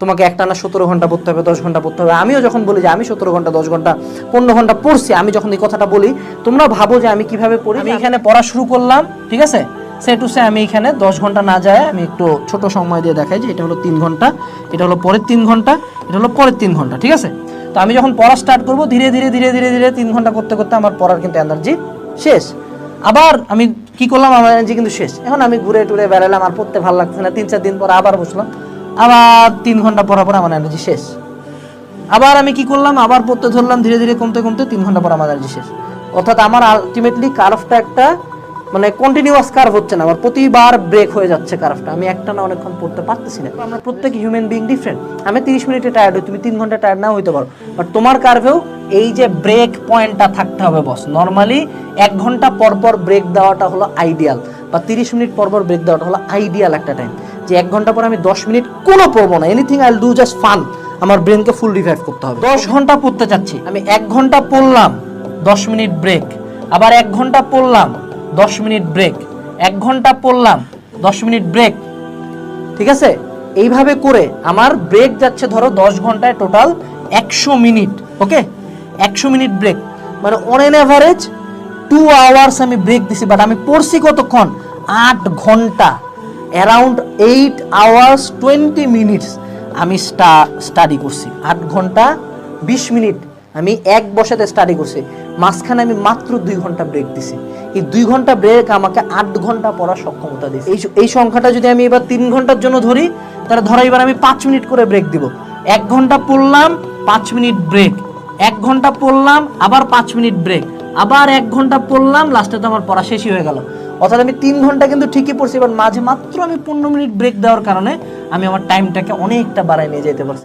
তোমাকে একটানা 17 ঘন্টা পড়তে হবে, 10 ঘন্টা পড়তে হবে। আমিও যখন বলি যে আমি 17 ঘন্টা 10 ঘন্টা 15 ঘন্টা পড়ছি, আমি যখন এই কথাটা বলি তোমরা ভাবো যে আমি কিভাবে পড়ি। আমি এখানে পড়া শুরু করলাম, ঠিক আছে, সে টু সে আমি এখানে 10 ঘন্টা না যায় আমি একটু ছোট সময় দিয়ে দেখাই যে এটা হলো 3 ঘন্টা, এটা হলো পরের 3 ঘন্টা, এটা হলো পরের 3 ঘন্টা, ঠিক আছে। তো আমি যখন পড়া স্টার্ট করব ধীরে ধীরে ধীরে ধীরে ধীরে 3 ঘন্টা করতে করতে আমার পড়ার কিন্তু এনার্জি শেষ। আবার আমি কি করলাম, আমার এনার্জি কিন্তু শেষ। এখন আমি ঘুরে টুরে বেড়ালাম, আর পড়তে ভালো লাগছে না, 3-4 দিন পর আবার বসলাম, আবার 3 ঘন্টা পড়ার পর আমার এনার্জি শেষ। আবার আমি কি করলাম, আবার পড়তে ধরলাম, ধীরে ধীরে কমতে কমতে 3 ঘন্টা পর আমার এনার্জি শেষ। অর্থাৎ আমার আলটিমেটলি কার্ভটা একটা মানে কন্টিনিউয়াস কার্ভ হচ্ছে না, আমার প্রতিবার ব্রেক হয়ে যাচ্ছে কার্ভটা। আমি একটা না অনেকক্ষণ পড়তে পারতেছি না। আমরা প্রত্যেক হিউম্যান বিং ডিফারেন্ট। আমি 30 মিনিটে টায়ার্ড হই, তুমি 3 ঘন্টা টায়ার্ড নাও হইতে পারো, বাট তোমার কার্ভেও এই যে ব্রেক পয়েন্টটা থাকতে হবে বস। নর্মালি 1 ঘন্টা পর পর ব্রেক দেওয়াটা হলো আইডিয়াল, বা 30 মিনিট পর পর ব্রেক দেওয়াটা হলো আইডিয়াল একটা টাইম। যে 1 ঘন্টা পর আমি 10 মিনিট কোনো পড়বো না, anything I will do just fun. আমার ব্রেনকে ফুল রিভাইভ করতে হবে। 10 ঘন্টা পড়তে চাচ্ছি, আমি 1 ঘন্টা পড়লাম, 10 মিনিট ব্রেক, আবার 1 ঘন্টা পড়লাম, 10 মিনিট ব্রেক, 1 ঘন্টা পড়লাম, 10 মিনিট ব্রেক, ঠিক আছে। এইভাবে করে আমার ব্রেক যাচ্ছে ধরো 10 ঘন্টায় টোটাল 100 মিনিট, ওকে। 100 মিনিট ব্রেক মানে অন এন এভারেজ 2 আওয়ার্স আমি ব্রেক দিছি, বাট আমি পড়ছি কতক্ষণ, 8 ঘন্টা, অ্যারাউন্ড 8 আওয়ার্স 20 মিনিটস আমি স্টাডি করছি। 8 ঘন্টা 20 মিনিট আমি এক বসাতে স্টাডি করছি, মাঝখানে আমি মাত্র 2 ঘন্টা ব্রেক দিছি। এই 2 ঘন্টা ব্রেক আমাকে 8 ঘন্টা পড়ার সক্ষমতা দিয়েছে। এই সংখ্যাটা যদি আমি এবার 3 ঘন্টার জন্য ধরি, তাহলে ধরো এবার আমি 5 মিনিট করে ব্রেক দিব। 1 ঘন্টা পড়লাম, 5 মিনিট ব্রেক, 1 ঘন্টা পড়লাম, আবার 5 মিনিট ব্রেক, আবার 1 ঘন্টা পড়লাম, লাস্টে তো আমার পড়া শেষই হয়ে গেল। অর্থাৎ আমি 3 ঘন্টা কিন্তু ঠিকই পড়ছি, এবার মাঝে মাত্র আমি 15 মিনিট ব্রেক দেওয়ার কারণে আমি আমার টাইমটাকে অনেকটা বাড়ায় নিয়ে যেতে পারছি।